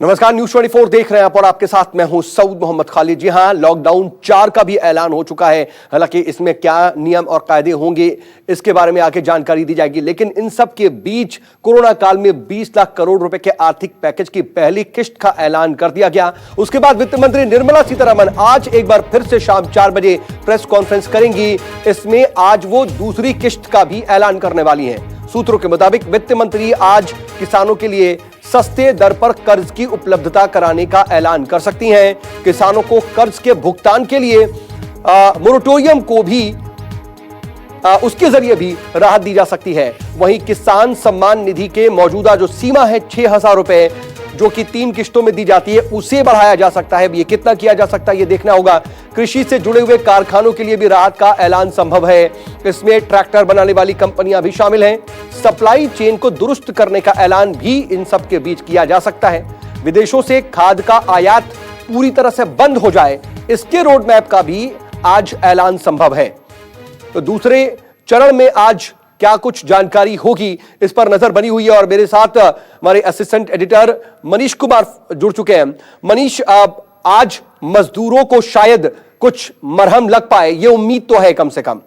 नमस्कार, न्यूज 24 देख रहे हैं आप और आपके साथ मैं हूं सऊद मोहम्मद खालिद। जी हां, लॉकडाउन 4 का भी ऐलान हो चुका है। हालांकि इसमें क्या नियम और कायदे होंगे इसके बारे में आगे जानकारी दी जाएगी, लेकिन इन सब के बीच कोरोना काल में 20 लाख करोड़ रुपए के आर्थिक पैकेज की पहली किस्त का ऐलान कर दिया गया। उसके बाद वित्त मंत्री निर्मला सीतारमण आज एक बार फिर से शाम 4 बजे प्रेस कॉन्फ्रेंस करेंगी। इसमें आज वो दूसरी किस्त का भी ऐलान करने वाली है। सूत्रों के मुताबिक वित्त मंत्री आज किसानों के लिए सस्ते दर पर कर्ज की उपलब्धता कराने का ऐलान कर सकती हैं। किसानों को कर्ज के भुगतान के लिए मोरेटोरियम को भी उसके जरिए भी राहत दी जा सकती है। वहीं किसान सम्मान निधि के मौजूदा जो सीमा है 6,000 रुपए, जो कि 3 किस्तों में दी जाती है, उसे बढ़ाया जा सकता है। ये कितना किया जा सकता है ये देखना होगा। कृषि से जुड़े हुए कारखानों के लिए भी राहत का ऐलान संभव है। इसमें ट्रैक्टर बनाने वाली कंपनियां भी शामिल हैं। सप्लाई चेन को दुरुस्त करने का ऐलान भी इन सब के बीच किया जा सकता है। विदेशों से खाद का आयात पूरी तरह से बंद हो जाए, इसके रोड मैप का भी आज ऐलान संभव है। तो दूसरे चरण में आज क्या कुछ जानकारी होगी, इस पर नजर बनी हुई है और मेरे साथ हमारे असिस्टेंट एडिटर मनीष कुमार जुड़ चुके हैं। मनीष, आज मजदूरों को शायद कुछ मरहम लग पाए, ये उम्मीद तो है कम से कम।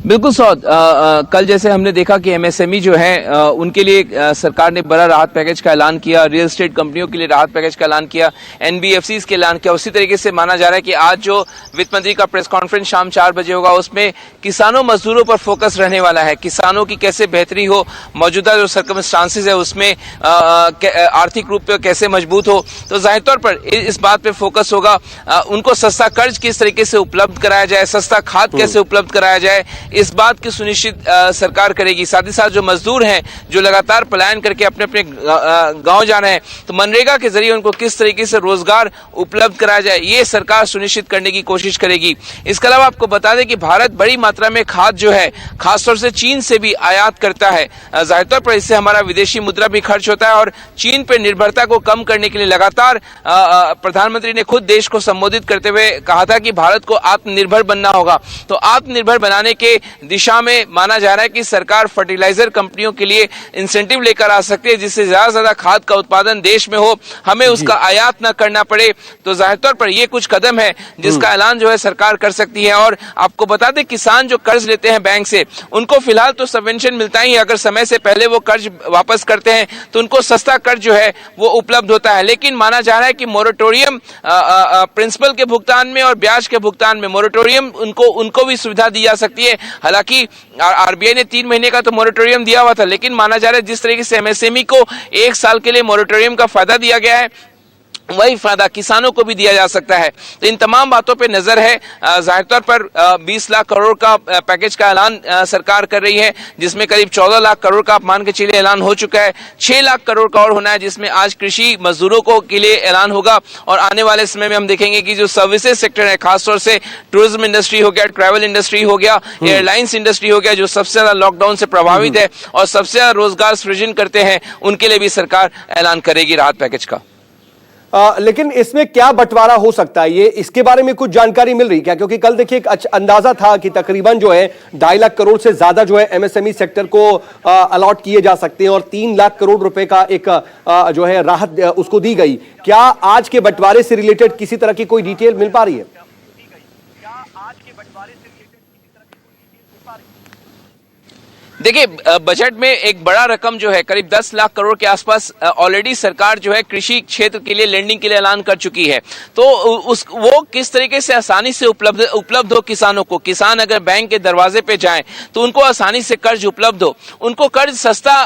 बिल्कुल सौद, कल जैसे हमने देखा कि एमएसएमई जो है उनके लिए सरकार ने बड़ा राहत पैकेज का ऐलान किया, रियल एस्टेट कंपनियों के लिए राहत पैकेज का ऐलान किया, एनबीएफसीज के ऐलान किया। उसी तरीके से माना जा रहा है कि आज जो वित्त मंत्री का प्रेस कॉन्फ्रेंस शाम 4 बजे होगा उसमें किसानों मजदूरों पर फोकस रहने वाला है। किसानों की कैसे बेहतरी हो, मौजूदा जो सर्कमस्टांसेस है उसमें आर्थिक रूप से कैसे मजबूत हो, तो जाहिर तौर पर इस बात पे फोकस होगा। उनको सस्ता कर्ज किस तरीके से उपलब्ध कराया जाए, सस्ता खाद कैसे उपलब्ध कराया जाए, इस बात की सुनिश्चित सरकार करेगी। साथ ही साथ जो मजदूर हैं जो लगातार पलायन करके अपने अपने गांव जा रहे हैं, तो मनरेगा के जरिए उनको किस तरीके से रोजगार उपलब्ध कराया जाए, ये सरकार सुनिश्चित करने की कोशिश करेगी। इसके अलावा आपको बता दें कि भारत बड़ी मात्रा में खाद जो है खासतौर से चीन से भी आयात करता है। जाहिर तौर पर इससे हमारा विदेशी मुद्रा भी खर्च होता है और चीन पर निर्भरता को कम करने के लिए लगातार प्रधानमंत्री ने खुद देश को संबोधित करते हुए कहा था कि भारत को आत्मनिर्भर बनना होगा। तो आत्मनिर्भर बनाने के दिशा में माना जा रहा है कि सरकार फर्टिलाइजर कंपनियों के लिए इंसेंटिव लेकर आ सकती है, जिससे ज्यादा से ज्यादा खाद का उत्पादन देश में हो, हमें उसका आयात न करना पड़े। तो जाहिर तौर पर यह कुछ कदम है जिसका ऐलान जो है सरकार कर सकती है। और आपको बता दें, किसान जो कर्ज लेते हैं बैंक से, उनको फिलहाल तो सबवेंशन मिलता ही, अगर समय से पहले वो कर्ज वापस करते हैं तो उनको सस्ता कर्ज जो है वो उपलब्ध होता है। लेकिन माना जा रहा है कि मोरेटोरियम प्रिंसिपल के भुगतान में और ब्याज के भुगतान में मोरेटोरियम उनको भी सुविधा दी जा सकती है। हालांकि आरबीआई ने 3 महीने का तो मोरेटोरियम दिया हुआ था, लेकिन माना जा रहा है जिस तरीके से एमएसएमई को 1 साल के लिए मोरेटोरियम का फायदा दिया गया है, वही फायदा किसानों को भी दिया जा सकता है। तो इन तमाम बातों पे नजर है। जाहिर तौर पर 20 लाख करोड़ का पैकेज का ऐलान सरकार कर रही है, जिसमें करीब 14 लाख करोड़ का आप मान के चलिए ऐलान हो चुका है। 6 लाख करोड़ का और होना है, जिसमें आज कृषि मजदूरों को के लिए ऐलान होगा। और आने वाले समय में हम देखेंगे कि जो सर्विसेज सेक्टर है, खासतौर से टूरिज्म इंडस्ट्री हो गया, ट्रैवल इंडस्ट्री हो गया, एयरलाइंस इंडस्ट्री हो गया, जो सबसे ज्यादा लॉकडाउन से प्रभावित है और सबसे ज्यादा रोजगार सृजन करते हैं, उनके लिए भी सरकार ऐलान करेगी राहत पैकेज का। लेकिन इसमें क्या बंटवारा हो सकता है, ये इसके बारे में कुछ जानकारी मिल रही क्या? क्योंकि कल देखिए एक अंदाजा था कि तकरीबन जो है 2.5 लाख करोड़ से ज्यादा जो है एमएसएमई सेक्टर को अलॉट किए जा सकते हैं और 3 लाख करोड़ रुपए का एक जो है राहत उसको दी गई। क्या आज के बंटवारे से रिलेटेड किसी तरह की कोई डिटेल मिल पा रही है? देखिए, बजट में एक बड़ा रकम जो है करीब 10 लाख करोड़ के आसपास ऑलरेडी सरकार जो है कृषि क्षेत्र के लिए लेंडिंग के लिए ऐलान कर चुकी है। तो वो किस तरीके से आसानी से उपलब्ध हो किसानों को, किसान अगर बैंक के दरवाजे पे जाएं तो उनको आसानी से कर्ज उपलब्ध हो, उनको कर्ज सस्ता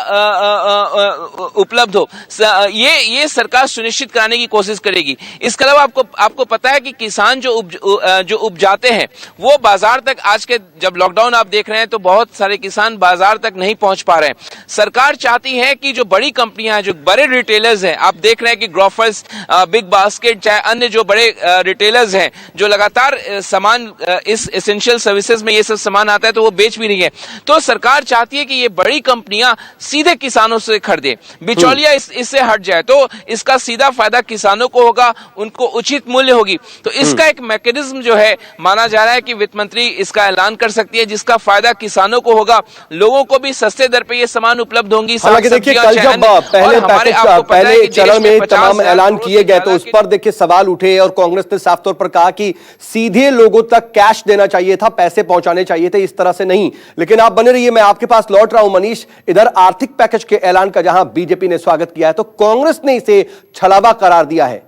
उपलब्ध हो, ये सरकार सुनिश्चित कराने की कोशिश करेगी। इसके अलावा आपको पता है कि किसान जो उपजाते हैं वो बाजार तक, आज के जब लॉकडाउन आप देख रहे हैं तो बहुत सारे किसान बाजार तक नहीं पहुंच पा रहे हैं। सरकार चाहती है कि जो बड़ी कंपनियां हैं, जो बड़े रिटेलर्स हैं, आप देख रहे हैं कि ग्रोफर्स, बिग बास्केट, चाहे अन्य जो बड़े रिटेलर्स हैं, जो लगातार सामान इस एसेंशियल सर्विसेज में ये सब सामान आता है तो वो बेच भी रही है। तो सरकार चाहती है कि ये बड़ी कंपनियां सीधे किसानों से खरीदे, बिचौलिया इससे हट जाए, तो इसका सीधा फायदा किसानों को होगा, उनको उचित मूल्य होगी। तो इसका एक मैकेनिज्म जो है माना जा रहा है कि वित्त मंत्री इसका ऐलान कर सकती है, जिसका फायदा किसानों को होगा, लोगों लोगों को भी सस्ते दर पे ये सामान उपलब्ध होंगी। हालांकि देखिए कल जब पहले चरण में तमाम ऐलान किए गए तो उस पर देखिए सवाल उठे और कांग्रेस ने साफ तौर पर कहा कि सीधे लोगों तक कैश देना चाहिए था, पैसे पहुंचाने चाहिए थे, इस तरह से नहीं। लेकिन आप बने रहिए, मैं आपके पास लौट रहा हूं मनीष। इधर आर्थिक पैकेज के ऐलान का जहां बीजेपी ने स्वागत किया है तो कांग्रेस ने इसे छलावा करार दिया है।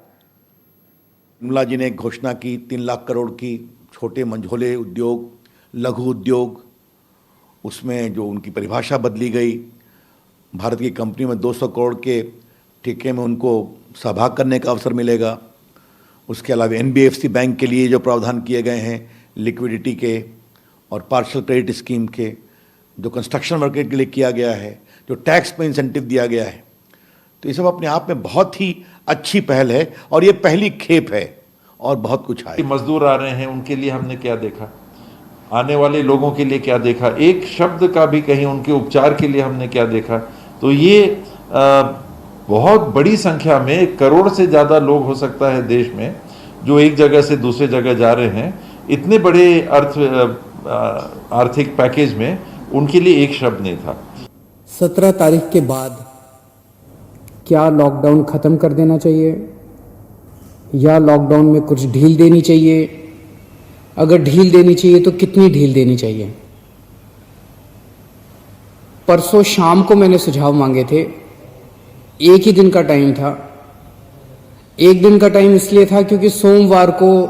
निर्मला जी ने घोषणा की 3 लाख करोड़ की छोटे मंझोले उद्योग, लघु उद्योग, उसमें जो उनकी परिभाषा बदली गई। भारत की कंपनी में 200 करोड़ के ठेके में उनको सहभाग करने का अवसर मिलेगा। उसके अलावा एनबीएफसी बैंक के लिए जो प्रावधान किए गए हैं लिक्विडिटी के और पार्शियल क्रेडिट स्कीम के, जो कंस्ट्रक्शन मार्केट के लिए किया गया है, जो टैक्स में इंसेंटिव दिया गया है, तो ये सब अपने आप में बहुत ही अच्छी पहल है और ये पहली खेप है और बहुत कुछ है। मजदूर आ रहे हैं, उनके लिए हमने क्या देखा, आने वाले लोगों के लिए क्या देखा, एक शब्द का भी कहीं उनके उपचार के लिए हमने क्या देखा। तो ये बहुत बड़ी संख्या में 1 करोड़ से ज़्यादा लोग हो सकता है देश में जो एक जगह से दूसरे जगह जा रहे हैं। इतने बड़े आर्थिक पैकेज में उनके लिए एक शब्द नहीं था। 17 तारीख के बाद क्या लॉकडाउन खत्म कर देना चाहिए या लॉकडाउन में कुछ ढील देनी चाहिए? अगर ढील देनी चाहिए तो कितनी ढील देनी चाहिए? परसों शाम को मैंने सुझाव मांगे थे। एक ही दिन का टाइम था। एक दिन का टाइम इसलिए था क्योंकि सोमवार को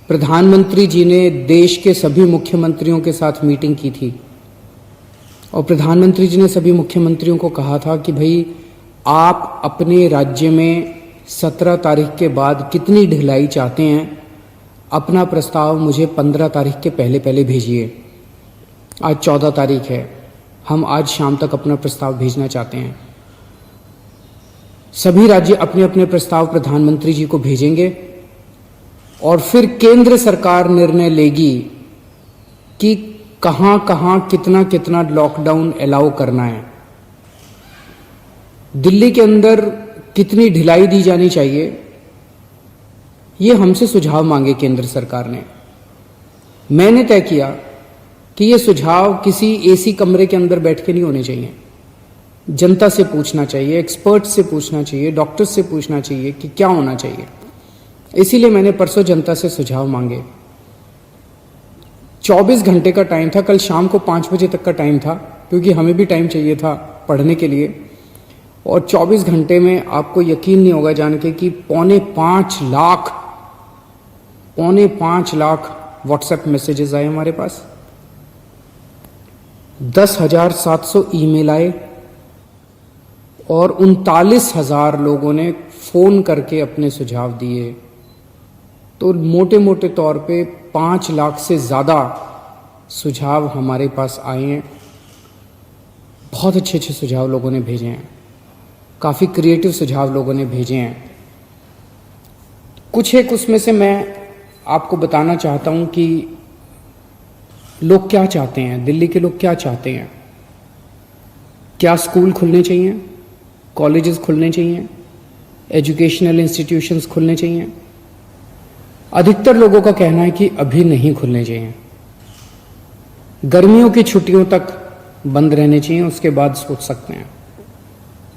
प्रधानमंत्री जी ने देश के सभी मुख्यमंत्रियों के साथ मीटिंग की थी और प्रधानमंत्री जी ने सभी मुख्यमंत्रियों को कहा था कि भाई आप अपने राज्य में 17 तारीख के बाद कितनी ढिलाई चाहते हैं, अपना प्रस्ताव मुझे 15 तारीख के पहले भेजिए। आज 14 तारीख है, हम आज शाम तक अपना प्रस्ताव भेजना चाहते हैं। सभी राज्य अपने अपने प्रस्ताव प्रधानमंत्री जी को भेजेंगे और फिर केंद्र सरकार निर्णय लेगी कि कहां कहां कितना कितना लॉकडाउन अलाउ करना है। दिल्ली के अंदर कितनी ढिलाई दी जानी चाहिए, ये हमसे सुझाव मांगे केंद्र सरकार ने। मैंने तय किया कि ये सुझाव किसी एसी कमरे के अंदर बैठ के नहीं होने चाहिए। जनता से पूछना चाहिए, एक्सपर्ट से पूछना चाहिए, डॉक्टर से पूछना चाहिए कि क्या होना चाहिए। इसीलिए मैंने परसों जनता से सुझाव मांगे। 24 घंटे का टाइम था, कल शाम को 5 बजे तक का टाइम था क्योंकि हमें भी टाइम चाहिए था पढ़ने के लिए। और 24 घंटे में आपको यकीन नहीं होगा जान के कि 4.5 लाख व्हाट्सएप मैसेजेस आए हमारे पास, 10,700 ईमेल आए और 39,000 लोगों ने फोन करके अपने सुझाव दिए। तो मोटे मोटे तौर पे 5 लाख से ज़्यादा सुझाव हमारे पास आए हैं। बहुत अच्छे अच्छे सुझाव लोगों ने भेजे हैं, काफ़ी क्रिएटिव सुझाव लोगों ने भेजे हैं। कुछ एक उसमें से मैं आपको बताना चाहता हूं कि लोग क्या चाहते हैं, दिल्ली के लोग क्या चाहते हैं। क्या स्कूल खुलने चाहिए, कॉलेजेस खुलने चाहिए, एजुकेशनल इंस्टीट्यूशंस खुलने चाहिए? अधिकतर लोगों का कहना है कि अभी नहीं खुलने चाहिए, गर्मियों की छुट्टियों तक बंद रहने चाहिए, उसके बाद सोच सकते हैं।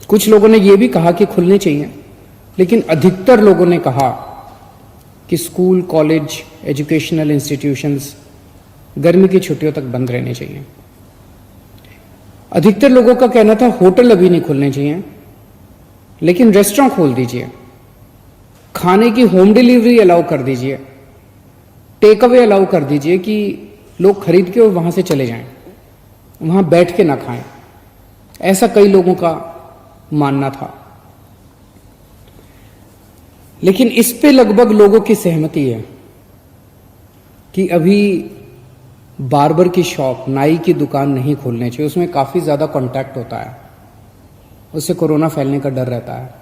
कुछ लोगों ने यह भी कहा कि खुलने चाहिए, लेकिन अधिकतर लोगों ने कहा कि स्कूल, कॉलेज, एजुकेशनल इंस्टीट्यूशंस गर्मी की छुट्टियों तक बंद रहने चाहिए। अधिकतर लोगों का कहना था होटल अभी नहीं खुलने चाहिए, लेकिन रेस्टोरेंट खोल दीजिए, खाने की होम डिलीवरी अलाउ कर दीजिए, टेक अवे अलाउ कर दीजिए कि लोग खरीद के और वहां से चले जाएं, वहां बैठ के ना खाएं। ऐसा कई लोगों का मानना था। लेकिन इस पे लगभग लोगों की सहमति है कि अभी बार्बर की शॉप, नाई की दुकान नहीं खोलने चाहिए। उसमें काफी ज्यादा कांटेक्ट होता है, उससे कोरोना फैलने का डर रहता है।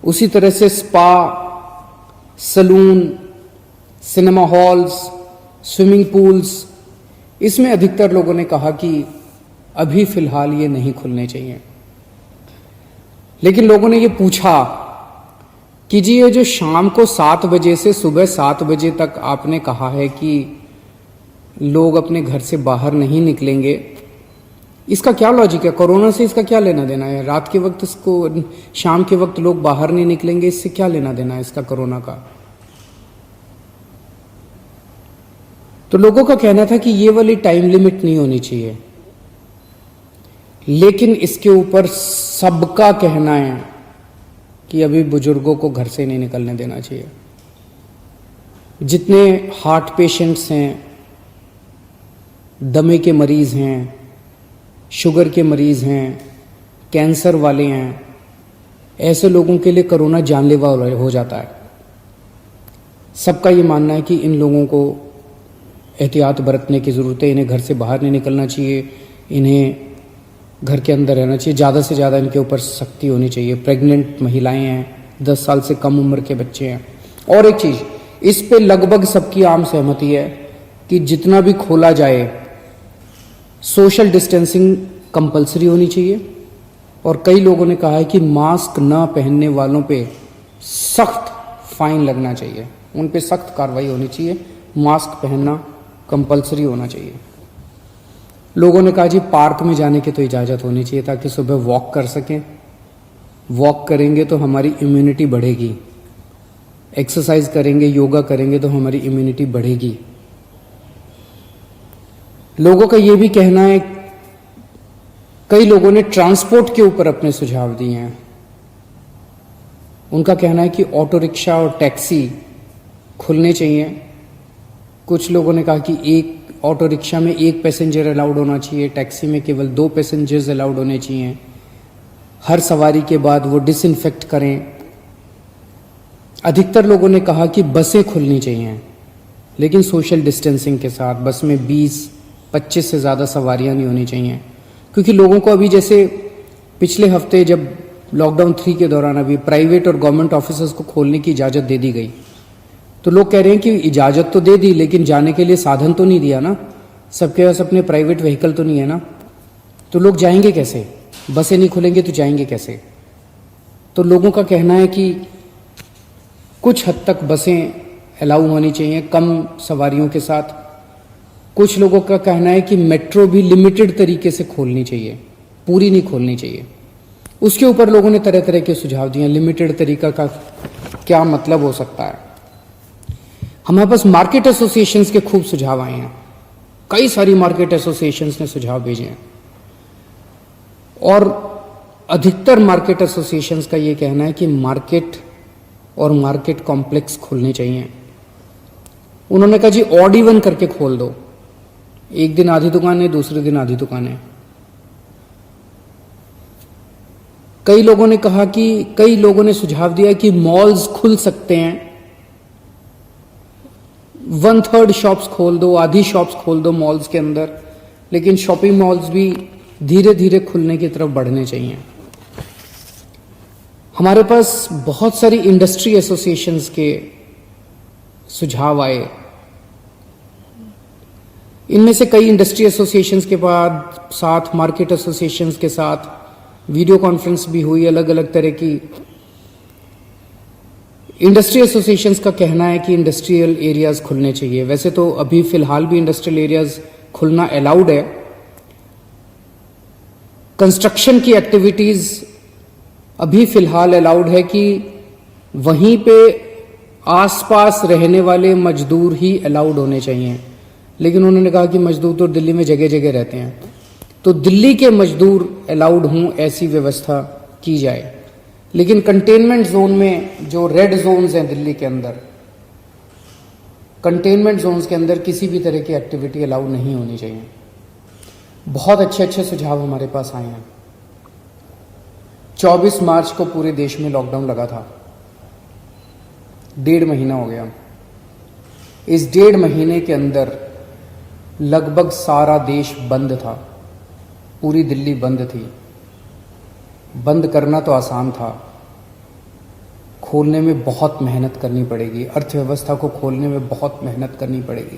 उसी तरह से spa, salon, cinema halls, swimming pools, इसमें अधिकतर लोगों ने कहा कि अभी फिलहाल ये नहीं खुलने चाहिए। लेकिन लोगों ने ये पूछा कि जी ये जो शाम को 7 बजे से सुबह 7 बजे तक आपने कहा है कि लोग अपने घर से बाहर नहीं निकलेंगे, इसका क्या लॉजिक है? कोरोना से इसका क्या लेना देना है? रात के वक्त इसको, शाम के वक्त लोग बाहर नहीं निकलेंगे, इससे क्या लेना देना है इसका कोरोना का? तो लोगों का कहना था कि ये वाली टाइम लिमिट नहीं होनी चाहिए, लेकिन इसके ऊपर सबका कहना है कि अभी बुजुर्गों को घर से नहीं निकलने देना चाहिए। जितने हार्ट पेशेंट्स हैं, दमे के मरीज हैं, शुगर के मरीज हैं, कैंसर वाले हैं, ऐसे लोगों के लिए कोरोना जानलेवा हो जाता है। सबका ये मानना है कि इन लोगों को एहतियात बरतने की ज़रूरत है, इन्हें घर से बाहर नहीं निकलना चाहिए, इन्हें घर के अंदर रहना चाहिए, ज़्यादा से ज़्यादा इनके ऊपर सख्ती होनी चाहिए। प्रेग्नेंट महिलाएं हैं, 10 साल से कम उम्र के बच्चे हैं। और एक चीज़, इस पे लगभग सबकी आम सहमति है कि जितना भी खोला जाए सोशल डिस्टेंसिंग कंपलसरी होनी चाहिए। और कई लोगों ने कहा है कि मास्क न पहनने वालों पे सख्त फाइन लगना चाहिए, उन पे सख्त कार्रवाई होनी चाहिए, मास्क पहनना कंपलसरी होना चाहिए। लोगों ने कहा जी पार्क में जाने की तो इजाज़त होनी चाहिए ताकि सुबह वॉक कर सकें, वॉक करेंगे तो हमारी इम्यूनिटी बढ़ेगी, एक्सरसाइज करेंगे, योगा करेंगे तो हमारी इम्यूनिटी बढ़ेगी। लोगों का ये भी कहना है, कई लोगों ने ट्रांसपोर्ट के ऊपर अपने सुझाव दिए हैं। उनका कहना है कि ऑटो रिक्शा और टैक्सी खुलने चाहिए। कुछ लोगों ने कहा कि एक ऑटो रिक्शा में 1 पैसेंजर अलाउड होना चाहिए, टैक्सी में केवल 2 पैसेंजर्स अलाउड होने चाहिए। हर सवारी के बाद वो डिसइंफेक्ट करें। अधिकतर लोगों ने कहा कि बसें खुलनी चाहिए, लेकिन सोशल डिस्टेंसिंग के साथ। बस में 20-25 से ज़्यादा सवारियां नहीं होनी चाहिए, क्योंकि लोगों को अभी, जैसे पिछले हफ्ते जब लॉकडाउन 3 के दौरान अभी प्राइवेट और गवर्नमेंट ऑफिसर्स को खोलने की इजाज़त दे दी गई, तो लोग कह रहे हैं कि इजाज़त तो दे दी लेकिन जाने के लिए साधन तो नहीं दिया ना, सबके पास अपने प्राइवेट व्हीकल तो नहीं है ना, तो लोग जाएंगे कैसे? बसें नहीं खुलेंगे तो जाएंगे कैसे? तो लोगों का कहना है कि कुछ हद तक बसें अलाउ होनी चाहिए कम सवारियों के साथ। कुछ लोगों का कहना है कि मेट्रो भी लिमिटेड तरीके से खोलनी चाहिए, पूरी नहीं खोलनी चाहिए। उसके ऊपर लोगों ने तरह तरह के सुझाव दिए। लिमिटेड तरीका का क्या मतलब हो सकता है? हमारे पास मार्केट एसोसिएशंस के खूब सुझाव आए हैं, कई सारी मार्केट एसोसिएशंस ने सुझाव भेजे हैं, और अधिकतर मार्केट एसोसिएशंस का ये कहना है कि मार्केट और मार्केट कॉम्प्लेक्स खुलने चाहिए। उन्होंने कहा जी ऑड इवन करके खोल दो, एक दिन आधी दुकानें, दूसरे दिन आधी दुकानें। कई लोगों ने कहा कि, कई लोगों ने सुझाव दिया कि मॉल्स खुल सकते हैं, 1/3 शॉप्स खोल दो, आधी शॉप्स खोल दो मॉल्स के अंदर, लेकिन शॉपिंग मॉल्स भी धीरे धीरे खुलने की तरफ बढ़ने चाहिए। हमारे पास बहुत सारी इंडस्ट्री एसोसिएशंस के सुझाव आए। इनमें से कई इंडस्ट्री एसोसिएशंस के बाद साथ मार्केट एसोसिएशंस के साथ वीडियो कॉन्फ्रेंस भी हुई, अलग अलग तरह की। इंडस्ट्री एसोसिएशंस का कहना है कि इंडस्ट्रियल एरियाज खुलने चाहिए। वैसे तो अभी फिलहाल भी इंडस्ट्रियल एरियाज खुलना अलाउड है। कंस्ट्रक्शन की एक्टिविटीज अभी फिलहाल अलाउड है कि वहीं पे आसपास रहने वाले मजदूर ही अलाउड होने चाहिए, लेकिन उन्होंने कहा कि मजदूर तो दिल्ली में जगह जगह रहते हैं, तो दिल्ली के मजदूर अलाउड हों ऐसी व्यवस्था की जाए। लेकिन कंटेनमेंट जोन में, जो रेड जोन्स हैं दिल्ली के अंदर, कंटेनमेंट जोन्स के अंदर किसी भी तरह की एक्टिविटी अलाउ नहीं होनी चाहिए। बहुत अच्छे अच्छे सुझाव हमारे पास आए हैं। 24 मार्च को पूरे देश में लॉकडाउन लगा था, 1.5 महीना हो गया। इस 1.5 महीने के अंदर लगभग सारा देश बंद था, पूरी दिल्ली बंद थी। बंद करना तो आसान था, खोलने में बहुत मेहनत करनी पड़ेगी, अर्थव्यवस्था को खोलने में बहुत मेहनत करनी पड़ेगी।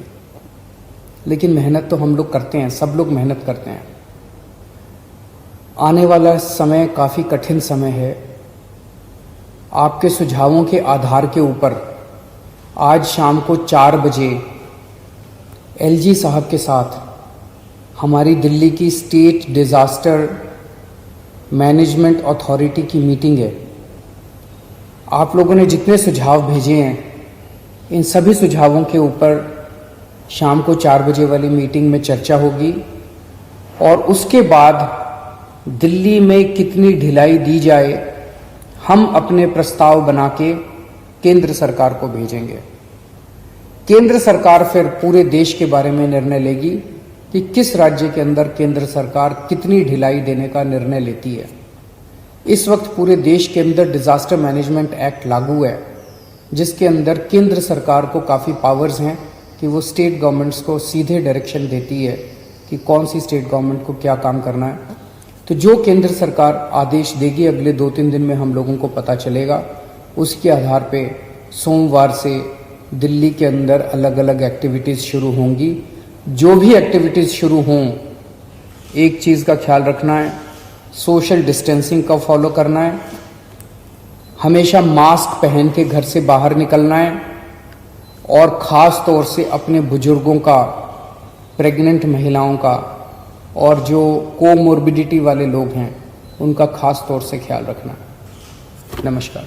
लेकिन मेहनत तो हम लोग करते हैं, सब लोग मेहनत करते हैं। आने वाला समय काफ़ी कठिन समय है। आपके सुझावों के आधार के ऊपर आज शाम को 4 बजे एलजी साहब के साथ हमारी दिल्ली की स्टेट डिज़ास्टर मैनेजमेंट अथॉरिटी की मीटिंग है। आप लोगों ने जितने सुझाव भेजे हैं, इन सभी सुझावों के ऊपर शाम को 4 बजे वाली मीटिंग में चर्चा होगी और उसके बाद दिल्ली में कितनी ढिलाई दी जाए, हम अपने प्रस्ताव बना के केंद्र सरकार को भेजेंगे। केंद्र सरकार फिर पूरे देश के बारे में निर्णय लेगी कि किस राज्य के अंदर केंद्र सरकार कितनी ढिलाई देने का निर्णय लेती है। इस वक्त पूरे देश के अंदर डिजास्टर मैनेजमेंट एक्ट लागू है, जिसके अंदर केंद्र सरकार को काफ़ी पावर्स हैं कि वो स्टेट गवर्नमेंट्स को सीधे डायरेक्शन देती है कि कौन सी स्टेट गवर्नमेंट को क्या काम करना है। तो जो केंद्र सरकार आदेश देगी अगले 2-3 दिन में हम लोगों को पता चलेगा। उसके आधार पे सोमवार से दिल्ली के अंदर अलग अलग एक्टिविटीज़ शुरू होंगी। जो भी एक्टिविटीज़ शुरू हों, एक चीज़ का ख्याल रखना है, सोशल डिस्टेंसिंग का फॉलो करना है, हमेशा मास्क पहन के घर से बाहर निकलना है और ख़ास तौर से अपने बुजुर्गों का, प्रेग्नेंट महिलाओं का और जो कोमोर्बिडिटी वाले लोग हैं उनका खास तौर से ख्याल रखना है। नमस्कार।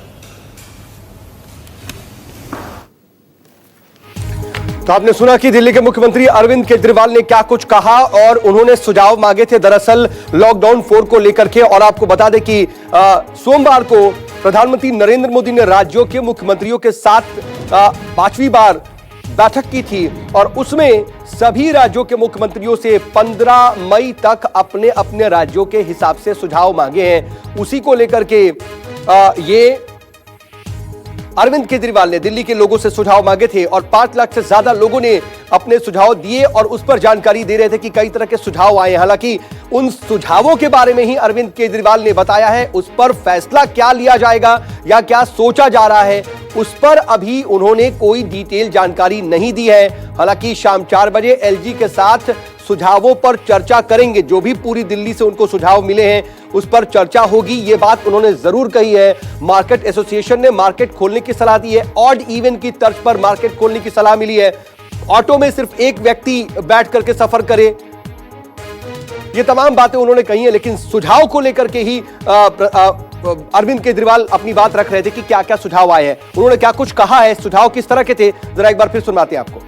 तो आपने सुना कि दिल्ली के मुख्यमंत्री अरविंद केजरीवाल ने क्या कुछ कहा और उन्होंने सुझाव मांगे थे दरअसल लॉकडाउन 4 को लेकर के। और आपको बता दें कि सोमवार को प्रधानमंत्री नरेंद्र मोदी ने राज्यों के मुख्यमंत्रियों के साथ 5वीं बार बैठक की थी और उसमें सभी राज्यों के मुख्यमंत्रियों से 15 मई तक अपने अपने राज्यों के हिसाब से सुझाव मांगे हैं। उसी को लेकर के ये अरविंद केजरीवाल ने दिल्ली के लोगों से सुझाव मांगे थे और 5 लाख से ज्यादा लोगों ने अपने सुझाव दिए और उस पर जानकारी दे रहे थे कि कई तरह के सुझाव आए। हालांकि उन सुझावों के बारे में ही अरविंद केजरीवाल ने बताया है, उस पर फैसला क्या लिया जाएगा या क्या सोचा जा रहा है, उस पर अभी उन्होंने कोई डिटेल जानकारी नहीं दी है। हालांकि शाम 4 बजे एलजी के साथ सुझावों पर चर्चा करेंगे। जो भी पूरी दिल्ली से उनको सुझाव मिले हैं उस पर चर्चा होगी, ये बात उन्होंने जरूर कही है। मार्केट एसोसिएशन ने मार्केट खोलने की सलाह दी है, ऑड इवन की तर्ज पर मार्केट खोलने की सलाह मिली है। ऑटो में सिर्फ एक व्यक्ति बैठ करके सफर करे, ये तमाम बातें उन्होंने कही है। लेकिन सुझाव को लेकर के ही अरविंद केजरीवाल अपनी बात रख रहे थे कि क्या क्या सुझाव आए हैं, उन्होंने क्या कुछ कहा है, सुझाव किस तरह के थे, जरा एक बार फिर सुनाते हैं आपको।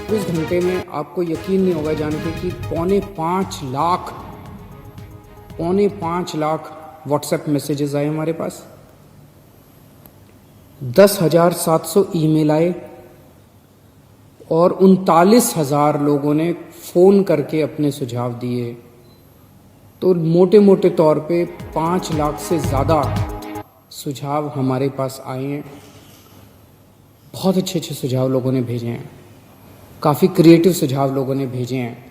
24 घंटे में आपको यकीन नहीं होगा जान के कि 5.5 लाख व्हाट्सएप मैसेजेस आए हमारे पास, 10,700 ईमेल आए और 39,000 लोगों ने फोन करके अपने सुझाव दिए। तो मोटे मोटे तौर पे 5 लाख से ज़्यादा सुझाव हमारे पास आए हैं। बहुत अच्छे अच्छे सुझाव लोगों ने भेजे हैं, काफ़ी क्रिएटिव सुझाव लोगों ने भेजे हैं।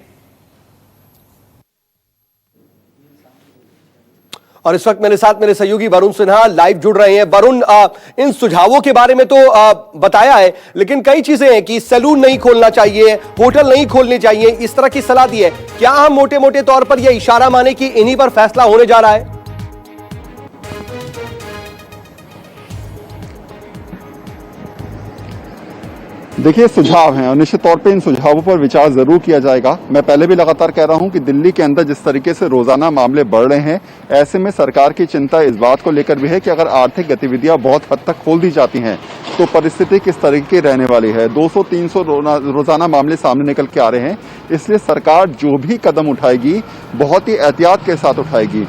और इस वक्त मेरे साथ मेरे सहयोगी वरुण सिन्हा लाइव जुड़ रहे हैं। वरुण, इन सुझावों के बारे में तो बताया है, लेकिन कई चीजें हैं कि सैलून नहीं खोलना चाहिए, होटल नहीं खोलने चाहिए, इस तरह की सलाह दी है। क्या हम मोटे मोटे तौर पर यह इशारा माने कि इन्हीं पर फैसला होने जा रहा है? देखिए, सुझाव हैं और निश्चित तौर पे इन सुझावों पर विचार जरूर किया जाएगा। मैं पहले भी लगातार कह रहा हूं कि दिल्ली के अंदर जिस तरीके से रोजाना मामले बढ़ रहे हैं, ऐसे में सरकार की चिंता इस बात को लेकर भी है कि अगर आर्थिक गतिविधियां बहुत हद तक खोल दी जाती हैं तो परिस्थिति किस तरीके की रहने वाली है। 200-300 रोजाना मामले सामने निकल के आ रहे हैं, इसलिए सरकार जो भी कदम उठाएगी बहुत ही एहतियात के साथ उठाएगी।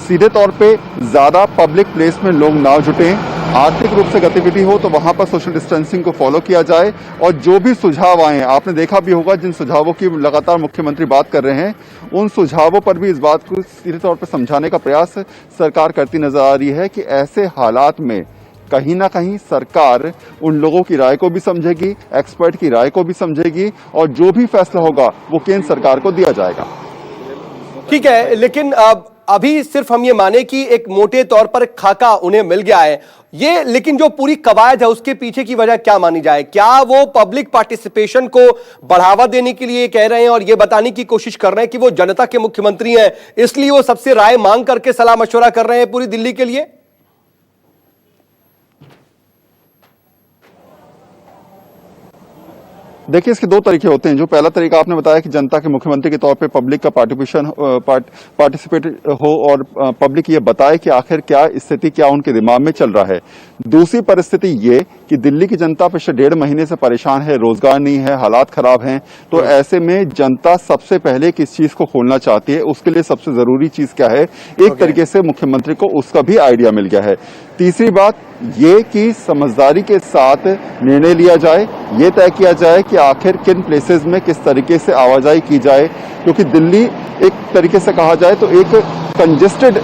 सीधे तौर पे ज्यादा पब्लिक प्लेस में लोग ना जुटें, आर्थिक रूप से गतिविधि हो तो वहां पर सोशल डिस्टेंसिंग को फॉलो किया जाए। और जो भी सुझाव आए, आपने देखा भी होगा जिन सुझावों की लगातार मुख्यमंत्री बात कर रहे हैं, उन सुझावों पर भी इस बात को सीधे तौर पर समझाने का प्रयास सरकार करती नजर आ रही है कि ऐसे हालात में कहीं ना कहीं सरकार उन लोगों की राय को भी समझेगी, एक्सपर्ट की राय को भी समझेगी और जो भी फैसला होगा वो केंद्र सरकार को दिया जाएगा। ठीक है, लेकिन अभी सिर्फ हम ये माने कि एक मोटे तौर पर खाका उन्हें मिल गया है ये, लेकिन जो पूरी कवायद है उसके पीछे की वजह क्या मानी जाए? क्या वो पब्लिक पार्टिसिपेशन को बढ़ावा देने के लिए कह रहे हैं और ये बताने की कोशिश कर रहे हैं कि वो जनता के मुख्यमंत्री हैं, इसलिए वो सबसे राय मांग करके सलाह मशवरा कर रहे हैं पूरी दिल्ली के लिए? देखिए, इसके दो तरीके होते हैं। जो पहला तरीका आपने बताया कि जनता के मुख्यमंत्री के तौर पे पब्लिक का पार्टिसिपेट हो और पब्लिक ये बताए कि आखिर क्या स्थिति क्या उनके दिमाग में चल रहा है। दूसरी परिस्थिति ये कि दिल्ली की जनता पिछले 1.5 महीने से परेशान है, रोजगार नहीं है, हालात खराब हैं, तो ऐसे में जनता सबसे पहले किस चीज को खोलना चाहती है, उसके लिए सबसे जरूरी चीज क्या है, एक तरीके से मुख्यमंत्री को उसका भी आइडिया मिल गया है। तीसरी बात ये कि समझदारी के साथ निर्णय लिया जाए, ये तय किया जाए कि आखिर किन प्लेसेस में किस तरीके से आवाजाही की जाए, क्योंकि दिल्ली एक तरीके से कहा जाए तो एक कंजेस्टेड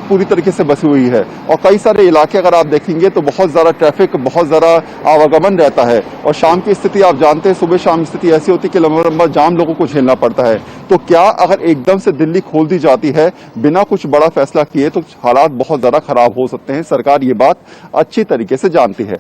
पूरी तरीके से बसी हुई है और कई सारे इलाके अगर आप देखेंगे तो बहुत ज्यादा ट्रैफिक, बहुत ज्यादा आवागमन रहता है और शाम की स्थिति आप जानते हैं, सुबह शाम स्थिति ऐसी होती है कि लंबा लंबा जाम लोगों को झेलना पड़ता है। तो क्या अगर एकदम से दिल्ली खोल दी जाती है बिना कुछ बड़ा फैसला किए तो हालात बहुत ज्यादा खराब हो सकते हैं। सरकार ये बात अच्छी तरीके से जानती है।